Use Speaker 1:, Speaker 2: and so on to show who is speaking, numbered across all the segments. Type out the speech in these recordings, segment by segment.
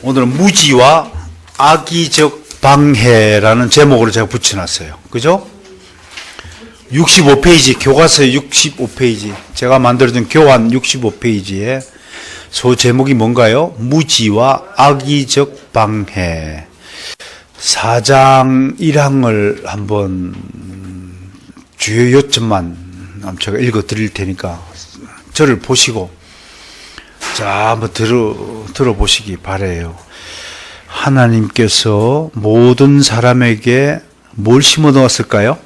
Speaker 1: 오늘은 무지와 악의적 방해라는 제목으로 제가 붙여놨어요. 그죠? 65페이지, 교과서의 65페이지, 제가 만들어준 교환 65페이지에 소 제목이 뭔가요? 무지와 악의적 방해. 4장 1항을 한번 주요 요점만 제가 읽어 드릴 테니까 저를 보시고 자 한번 들어보시기 바라요. 하나님께서 모든 사람에게 뭘 심어 놓았을까요?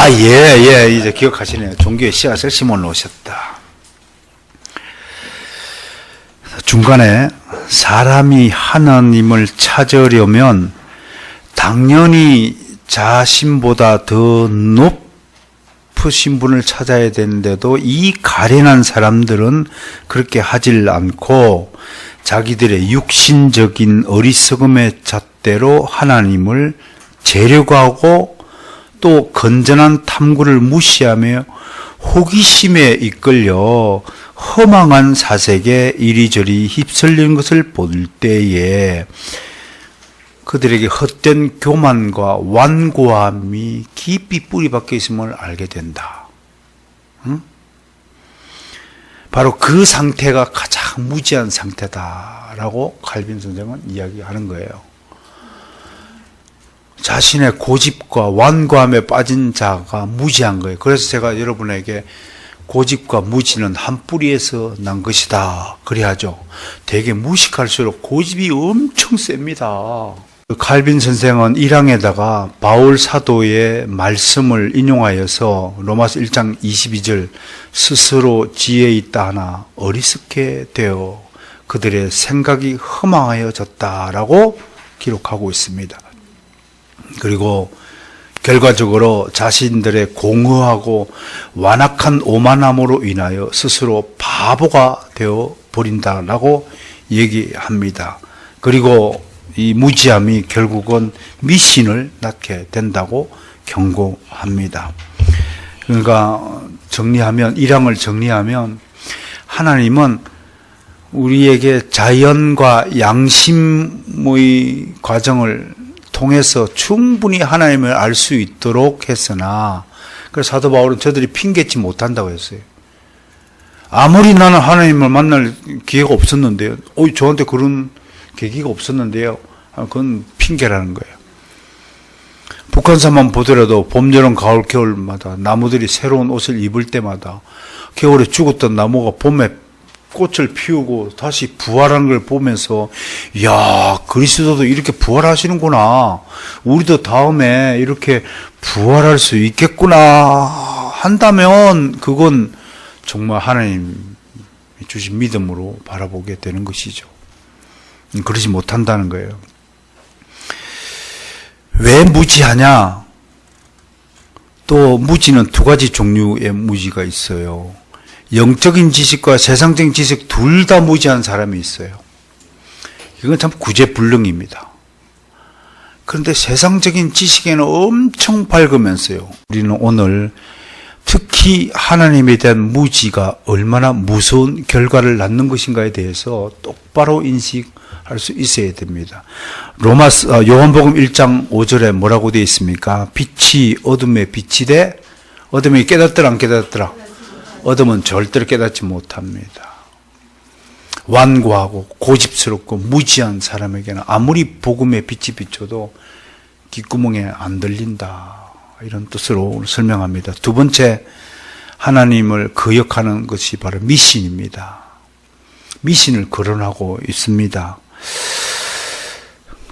Speaker 1: 이제 기억하시네요. 종교의 씨앗을 심어 놓으셨다. 중간에 사람이 하나님을 찾으려면 당연히 자신보다 더 높으신 분을 찾아야 되는데도 이 가련한 사람들은 그렇게 하질 않고 자기들의 육신적인 어리석음의 잣대로 하나님을 재려고 하고 또 건전한 탐구를 무시하며 호기심에 이끌려 허망한 사색에 이리저리 휩쓸리는 것을 볼 때에 그들에게 헛된 교만과 완고함이 깊이 뿌리 박혀 있음을 알게 된다. 바로 그 상태가 가장 무지한 상태다라고 칼빈 선생은 이야기하는 거예요. 자신의 고집과 완고함에 빠진 자가 무지한 거예요. 그래서 제가 여러분에게 고집과 무지는 한 뿌리에서 난 것이다 그래야죠. 되게 무식할수록 고집이 엄청 셉니다. 칼빈 선생은 1항에다가 바울 사도의 말씀을 인용하여서 로마서 1장 22절 스스로 지혜 있다 하나 어리석게 되어 그들의 생각이 허망하여졌다라고 기록하고 있습니다. 그리고 결과적으로 자신들의 공허하고 완악한 오만함으로 인하여 스스로 바보가 되어 버린다라고 얘기합니다. 그리고 이 무지함이 결국은 미신을 낳게 된다고 경고합니다. 그러니까 정리하면 1항을 정리하면 하나님은 우리에게 자연과 양심의 과정을 통해서 충분히 하나님을 알 수 있도록 했으나 그래서 사도 바울은 저들이 핑계치 못한다고 했어요. 아무리 나는 하나님을 만날 기회가 없었는데요. 저한테 그런 계기가 없었는데요. 그건 핑계라는 거예요. 북한산만 보더라도 봄, 여름, 가을, 겨울마다 나무들이 새로운 옷을 입을 때마다 겨울에 죽었던 나무가 봄에 꽃을 피우고 다시 부활하는 걸 보면서 이야, 그리스도도 이렇게 부활하시는구나. 우리도 다음에 이렇게 부활할 수 있겠구나 한다면 그건 정말 하나님이 주신 믿음으로 바라보게 되는 것이죠. 그러지 못한다는 거예요. 왜 무지하냐? 또 무지는 두 가지 종류의 무지가 있어요. 영적인 지식과 세상적인 지식 둘 다 무지한 사람이 있어요. 이건 참 구제불능입니다. 그런데 세상적인 지식에는 엄청 밝으면서요. 우리는 오늘 특히 하나님에 대한 무지가 얼마나 무서운 결과를 낳는 것인가에 대해서 똑바로 인식할 수 있어야 됩니다. 요한복음 1장 5절에 뭐라고 되어 있습니까? 빛이 어둠에 빛이 돼 어둠이 깨닫더라 안 깨닫더라? 어둠은 절대로 깨닫지 못합니다. 완고하고 고집스럽고 무지한 사람에게는 아무리 복음의 빛이 비춰도 귓구멍에 안 들린다. 이런 뜻으로 설명합니다. 두 번째, 하나님을 거역하는 것이 바로 미신입니다. 미신을 거론하고 있습니다.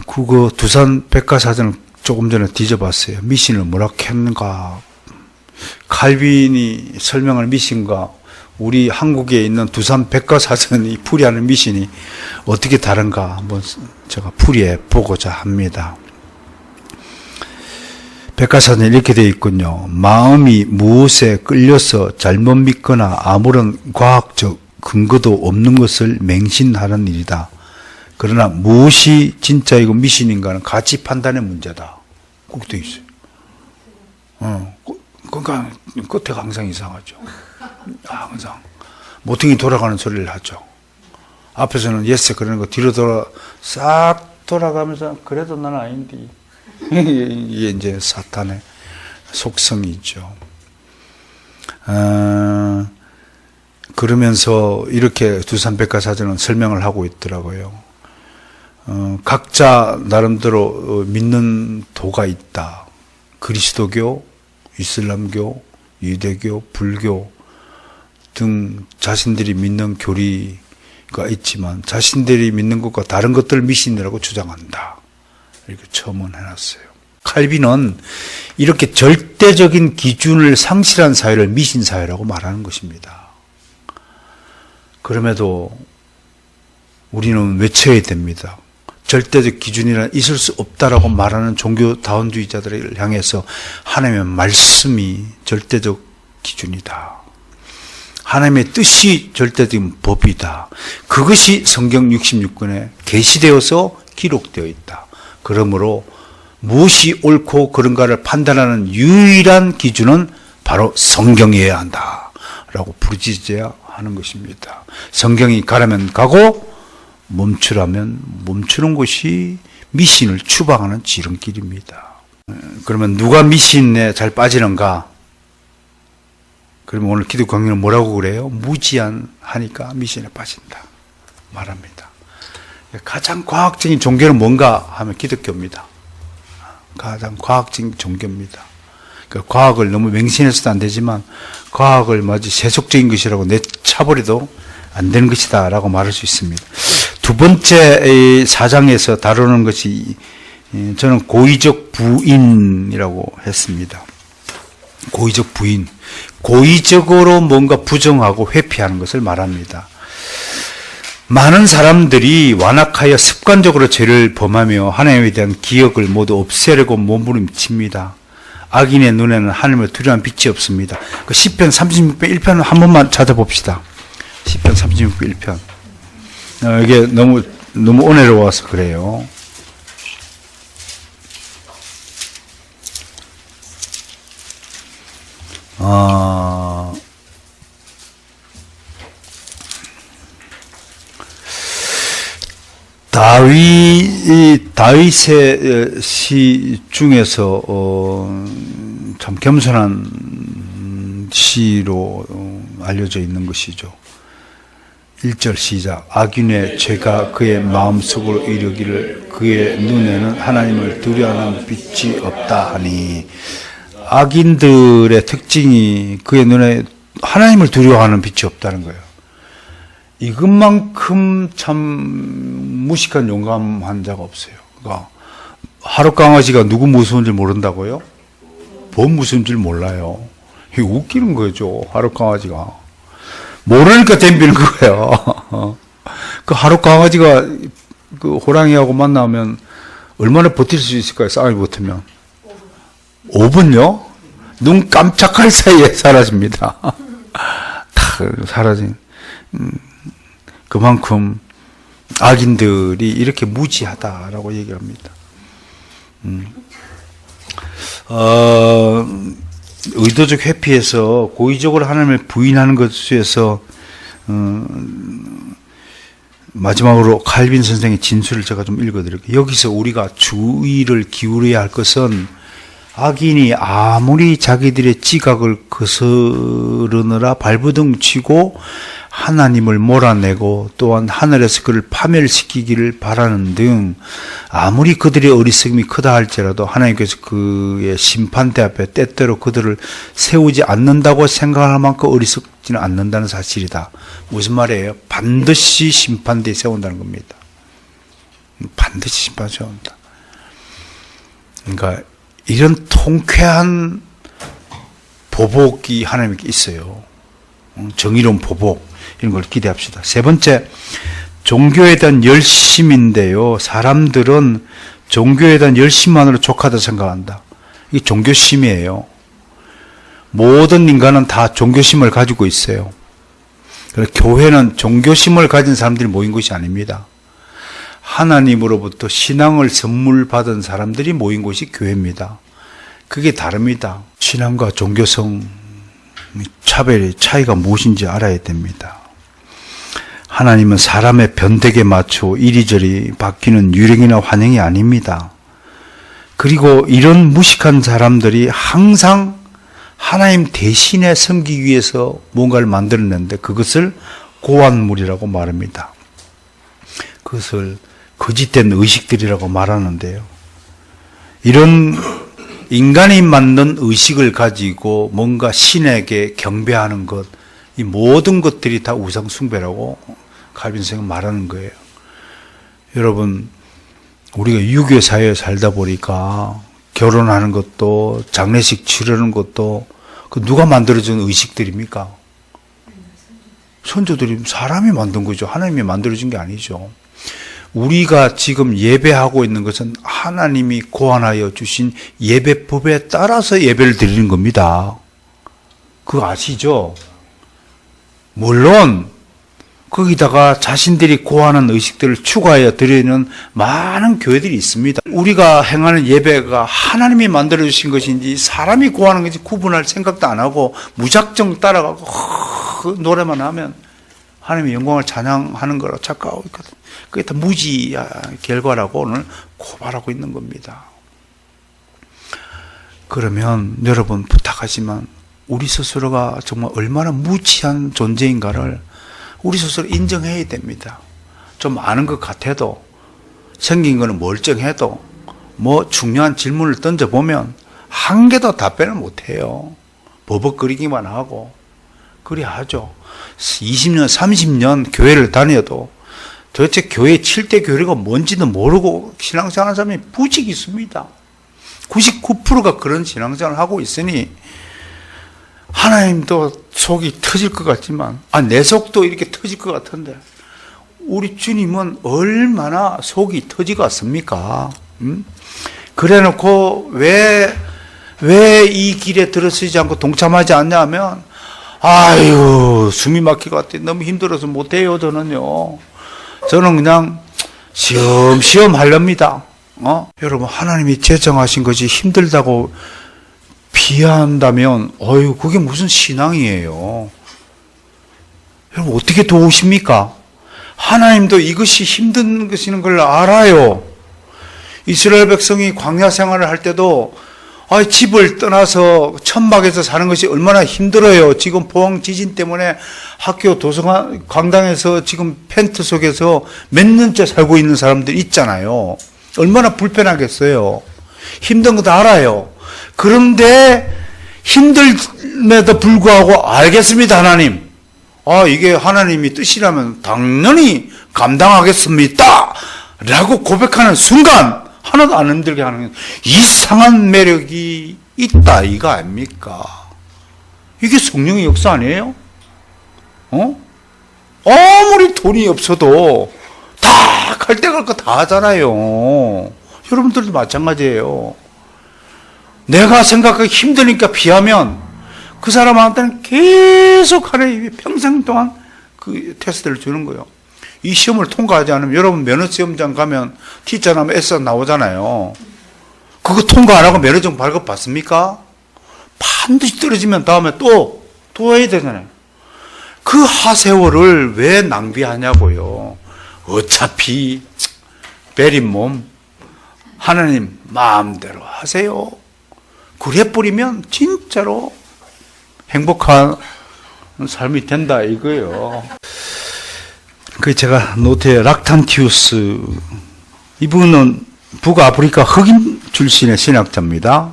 Speaker 1: 그거 두산 백과사전을 조금 전에 뒤져봤어요. 미신을 뭐라 했는가. 칼빈이 설명할 미신과 우리 한국에 있는 두산 백과사전이 풀이하는 미신이 어떻게 다른가 한번 제가 풀이해 보고자 합니다. 백과사전에 이렇게 되어 있군요. 마음이 무엇에 끌려서 잘못 믿거나 아무런 과학적 근거도 없는 것을 맹신하는 일이다. 그러나 무엇이 진짜이고 미신인가는 가치 판단의 문제다. 그렇게 되어 있어요. 그러니까 끝에가 항상 이상하죠. 항상 모퉁이 돌아가는 소리를 하죠. 앞에서는 예스 그러는 거 뒤로 싹 돌아가면서 그래도 난 아닌데. 이게 이제 사탄의 속성이죠. 그러면서 이렇게 두산백과사전은 설명을 하고 있더라고요. 각자 나름대로 믿는 도가 있다. 그리스도교, 이슬람교, 유대교, 불교 등 자신들이 믿는 교리가 있지만 자신들이 믿는 것과 다른 것들을 미신이라고 주장한다. 이렇게 첨언해놨어요. 칼빈은 이렇게 절대적인 기준을 상실한 사회를 미신사회라고 말하는 것입니다. 그럼에도 우리는 외쳐야 됩니다. 절대적 기준이란 있을 수 없다라고 말하는 종교다원주의자들을 향해서 하나님의 말씀이 절대적 기준이다. 하나님의 뜻이 절대적인 법이다. 그것이 성경 66권에 게시되어서 기록되어 있다. 그러므로 무엇이 옳고 그른가를 판단하는 유일한 기준은 바로 성경이어야 한다라고 부르짖어야 하는 것입니다. 성경이 가라면 가고 멈추라면 멈추는 것이 미신을 추방하는 지름길입니다. 그러면 누가 미신에 잘 빠지는가? 그러면 오늘 기독 강의는 뭐라고 그래요? 무지하니까 미신에 빠진다 말합니다. 가장 과학적인 종교는 뭔가 하면 기독교입니다. 가장 과학적인 종교입니다. 그러니까 과학을 너무 맹신해서도 안 되지만 과학을 마치 세속적인 것이라고 내차버려도 안 되는 것이다 라고 말할 수 있습니다. 두 번째 사장에서 다루는 것이 저는 고의적 부인이라고 했습니다. 고의적 부인. 고의적으로 뭔가 부정하고 회피하는 것을 말합니다. 많은 사람들이 완악하여 습관적으로 죄를 범하며 하나님에 대한 기억을 모두 없애려고 몸부림칩니다. 악인의 눈에는 하나님을 두려워하는 빛이 없습니다. 그 시편 36편 1편을 한 번만 찾아봅시다. 시편 36편 1편. 이게 너무 은혜로워서 그래요. 다윗의 시 중에서 참 겸손한 시로 알려져 있는 것이죠. 1절 시작. 악인의 죄가 그의 마음속으로 이르기를 그의 눈에는 하나님을 두려워하는 빛이 없다 하니, 악인들의 특징이 그의 눈에 하나님을 두려워하는 빛이 없다는 거예요. 이것만큼 참 무식한 용감한 자가 없어요. 그러니까 하루 강아지가 누구 무서운 줄 모른다고요? 뭐 무서운 줄 몰라요. 이게 웃기는 거죠. 하루 강아지가 모르니까 덤비는 거예요. 그 하루 강아지가 그 호랑이하고 만나면 얼마나 버틸 수 있을까요? 싸움이 붙으면 5분요? 눈 깜짝할 사이에 사라집니다. 다 사라진. 그만큼 악인들이 이렇게 무지하다라고 얘기합니다. 의도적 회피해서 고의적으로 하나님을 부인하는 것에서 마지막으로 칼빈 선생의 진술을 제가 좀 읽어드릴게요. 여기서 우리가 주의를 기울여야 할 것은 악인이 아무리 자기들의 지각을 거스르느라 발버둥 치고 하나님을 몰아내고 또한 하늘에서 그를 파멸시키기를 바라는 등 아무리 그들의 어리석음이 크다 할지라도 하나님께서 그의 심판대 앞에 때때로 그들을 세우지 않는다고 생각할 만큼 어리석지는 않는다는 사실이다. 무슨 말이에요? 반드시 심판대에 세운다는 겁니다. 반드시 심판대에 세운다. 그러니까 이런 통쾌한 보복이 하나님께 있어요. 정의로운 보복, 이런 걸 기대합시다. 세 번째, 종교에 대한 열심인데요. 사람들은 종교에 대한 열심만으로 족하다 생각한다. 이게 종교심이에요. 모든 인간은 다 종교심을 가지고 있어요. 그래서 교회는 종교심을 가진 사람들이 모인 것이 아닙니다. 하나님으로부터 신앙을 선물 받은 사람들이 모인 곳이 교회입니다. 그게 다릅니다. 신앙과 종교성 차별의 차이가 무엇인지 알아야 됩니다. 하나님은 사람의 변덕에 맞춰 이리저리 바뀌는 유령이나 환영이 아닙니다. 그리고 이런 무식한 사람들이 항상 하나님 대신에 섬기기 위해서 뭔가를 만들어냈는데 그것을 고안물이라고 말합니다. 그것을 거짓된 의식들이라고 말하는데요. 이런 인간이 만든 의식을 가지고 뭔가 신에게 경배하는 것, 이 모든 것들이 다 우상숭배라고 칼빈 선생은 말하는 거예요. 여러분, 우리가 유교 사회에 살다 보니까 결혼하는 것도 장례식 치르는 것도 그 누가 만들어준 의식들입니까? 선조들이 사람이 만든 거죠. 하나님이 만들어준 게 아니죠. 우리가 지금 예배하고 있는 것은 하나님이 고안하여 주신 예배법에 따라서 예배를 드리는 겁니다. 그거 아시죠? 물론 거기다가 자신들이 고안한 의식들을 추가하여 드리는 많은 교회들이 있습니다. 우리가 행하는 예배가 하나님이 만들어주신 것인지 사람이 고안한 것인지 구분할 생각도 안 하고 무작정 따라가고 노래만 하면 하나님의 영광을 찬양하는 거라고 착각하고 있거든. 그게 다 무지 결과라고 오늘 고발하고 있는 겁니다. 그러면 여러분 부탁하지만 우리 스스로가 정말 얼마나 무지한 존재인가를 우리 스스로 인정해야 됩니다. 좀 아는 것 같아도 생긴 거는 멀쩡해도 뭐 중요한 질문을 던져보면 한 개도 답변을 못해요. 버벅거리기만 하고 그래야 하죠. 20년 30년 교회를 다녀도 도대체 교회 7대 교회가 뭔지도 모르고 신앙생활하는 사람이 부직 있습니다. 99%가 그런 신앙생활을 하고 있으니 하나님도 속이 터질 것 같지만 내 속도 이렇게 터질 것 같은데 우리 주님은 얼마나 속이 터지겠습니까? 그래놓고 왜 이 길에 들어서지 않고 동참하지 않냐 하면 아유 숨이 막힐 것 같아. 너무 힘들어서 못해요. 저는 그냥 시험시험 하렵니다. 여러분 하나님이 제정하신 것이 힘들다고 비하한다면 그게 무슨 신앙이에요. 여러분 어떻게 도우십니까? 하나님도 이것이 힘든 것이는 걸 알아요. 이스라엘 백성이 광야 생활을 할 때도 집을 떠나서 천막에서 사는 것이 얼마나 힘들어요. 지금 포항 지진 때문에 학교 도서관 강당에서 지금 텐트 속에서 몇 년째 살고 있는 사람들 있잖아요. 얼마나 불편하겠어요. 힘든 것도 알아요. 그런데 힘듦에도 불구하고 알겠습니다, 하나님. 이게 하나님이 뜻이라면 당연히 감당하겠습니다. 라고 고백하는 순간 하나도 안 힘들게 하는 이상한 매력이 있다 이거 아닙니까? 이게 성령의 역사 아니에요? 아무리 돈이 없어도 다 갈 때 갈 거 다 하잖아요. 여러분들도 마찬가지예요. 내가 생각하기 힘드니까 피하면 그 사람한테는 계속 하나님이 평생 동안 그 테스트를 주는 거예요. 이 시험을 통과하지 않으면 여러분 면허시험장 가면 T자 나면 S 나오잖아요. 그거 통과 안 하고 면허증 발급 받습니까? 반드시 떨어지면 다음에 또 해야 되잖아요. 그 하세월을 왜 낭비하냐고요. 어차피 베린 몸 하나님 마음대로 하세요. 그래 버리면 진짜로 행복한 삶이 된다 이거예요. 그 제가 노트에 락탄티우스 이분은 북아프리카 흑인 출신의 신학자입니다.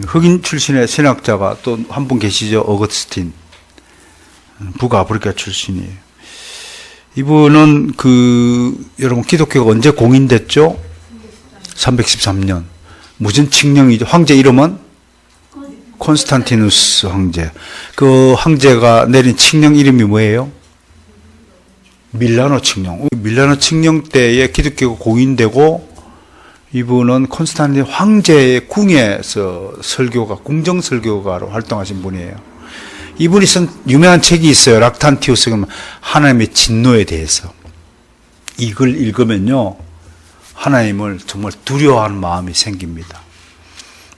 Speaker 1: 흑인 출신의 신학자가 또 한 분 계시죠. 어거스틴. 북아프리카 출신이에요. 이분은 여러분 기독교가 언제 공인됐죠? 313년. 무슨 칙령이죠? 황제 이름은? 콘스탄티누스 황제. 그 황제가 내린 칙령 이름이 뭐예요? 밀라노 칙령. 밀라노 칙령 때에 기독교가 공인되고 이분은 콘스탄틴 황제의 궁에서 궁정 설교가로 활동하신 분이에요. 이분이 쓴 유명한 책이 있어요. 락탄티우스, 하나님의 진노에 대해서. 이걸 읽으면요, 하나님을 정말 두려워하는 마음이 생깁니다.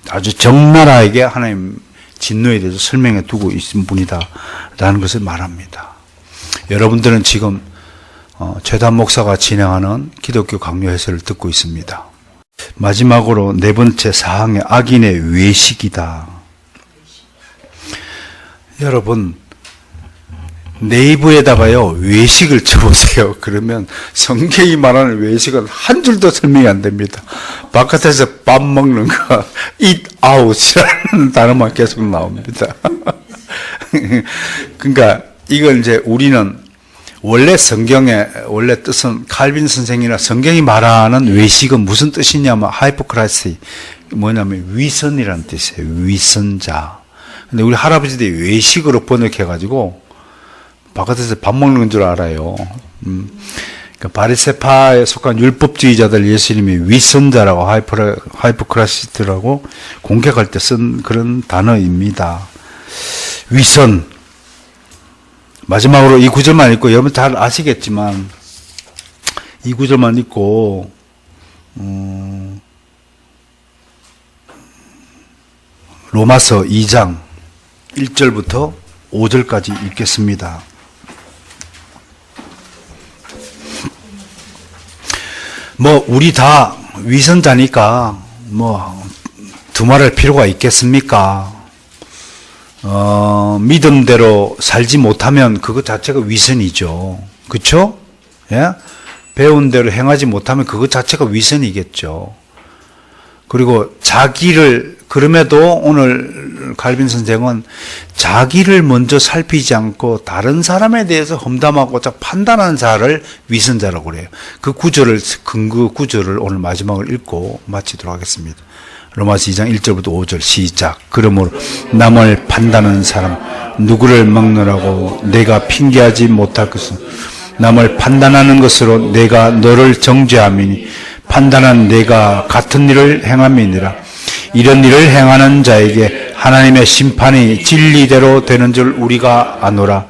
Speaker 1: 아주 적나라하게 하나님 진노에 대해서 설명해 두고 있는 분이다 라는 것을 말합니다. 여러분들은 지금 최단 목사가 진행하는 기독교 강요 해설을 듣고 있습니다. 마지막으로 네 번째 사항의 악인의 외식이다. 여러분, 네이버에다가요 외식을 쳐보세요. 그러면 성경이 말하는 외식은 한 줄도 설명이 안 됩니다. 바깥에서 밥 먹는 거 eat out이라는 단어만 계속 나옵니다. 그러니까 이걸 이제 우리는 원래 성경의 원래 뜻은 칼빈 선생이나 성경이 말하는 외식은 무슨 뜻이냐면 하이포크라시, 뭐냐면 위선이라는 뜻이에요. 위선자. 근데 우리 할아버지들이 외식으로 번역해가지고 바깥에서 밥 먹는 건 줄 알아요. 그러니까 바리새파에 속한 율법주의자들 예수님이 위선자라고 하이포크라시트라고 공격할 때 쓴 그런 단어입니다. 위선. 마지막으로 이 구절만 읽고 여러분 잘 아시겠지만 이 구절만 읽고 로마서 2장 1절부터 5절까지 읽겠습니다. 뭐 우리 다 위선자니까 뭐 두말할 필요가 있겠습니까? 믿음대로 살지 못하면 그것 자체가 위선이죠. 그렇죠? 예? 배운 대로 행하지 못하면 그것 자체가 위선이겠죠. 그리고 자기를, 그럼에도 오늘 칼빈 선생은 자기를 먼저 살피지 않고 다른 사람에 대해서 험담하고 판단하는 자를 위선자라고 그래요. 그 구절을, 근거 구절을 오늘 마지막으로 읽고 마치도록 하겠습니다. 로마서 2장 1절부터 5절 시작. 그러므로 남을 판단하는 사람 누구를 막느라고 내가 핑계하지 못할 것은 남을 판단하는 것으로 내가 너를 정죄함이니 판단한 내가 같은 일을 행함이니라. 이런 일을 행하는 자에게 하나님의 심판이 진리대로 되는 줄 우리가 아노라.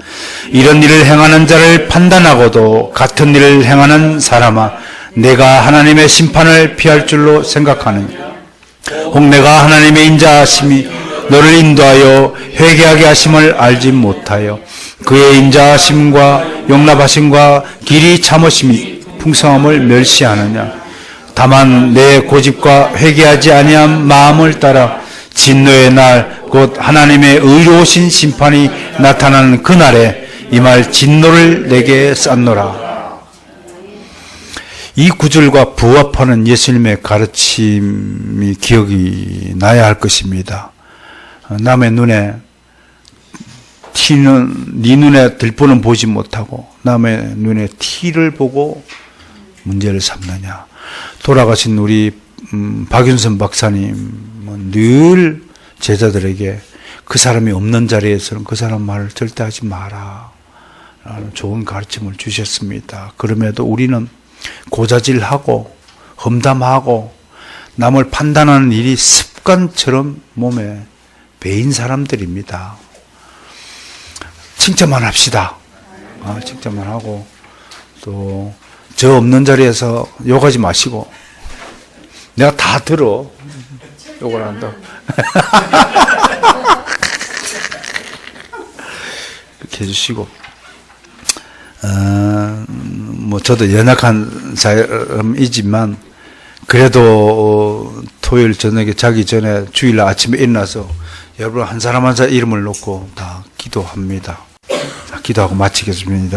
Speaker 1: 이런 일을 행하는 자를 판단하고도 같은 일을 행하는 사람아 내가 하나님의 심판을 피할 줄로 생각하느냐. 혹 내가 하나님의 인자하심이 너를 인도하여 회개하게 하심을 알지 못하여 그의 인자하심과 용납하심과 길이 참으심이 풍성함을 멸시하느냐. 다만 내 고집과 회개하지 아니한 마음을 따라 진노의 날 곧 하나님의 의로우신 심판이 나타나는 그날에 이 말 진노를 내게 쌌노라. 이 구절과 부합하는 예수님의 가르침이 기억이 나야 할 것입니다. 남의 눈에 티는 네 눈에 들보는 보지 못하고 남의 눈에 티를 보고 문제를 삼느냐. 돌아가신 우리 박윤선 박사님은 늘 제자들에게 그 사람이 없는 자리에서는 그 사람 말을 절대 하지 마라 라는 좋은 가르침을 주셨습니다. 그럼에도 우리는 고자질하고 험담하고 남을 판단하는 일이 습관처럼 몸에 배인 사람들입니다. 칭찬만 합시다. 칭찬만 하고 또 저 없는 자리에서 욕하지 마시고 내가 다 들어 욕을 한다. 그렇게 해주시고 뭐 저도 연약한 사람이지만 그래도 토요일 저녁에 자기 전에 주일날 아침에 일어나서 여러분 한 사람 한 사람 이름을 놓고 다 기도합니다. 기도하고 마치겠습니다.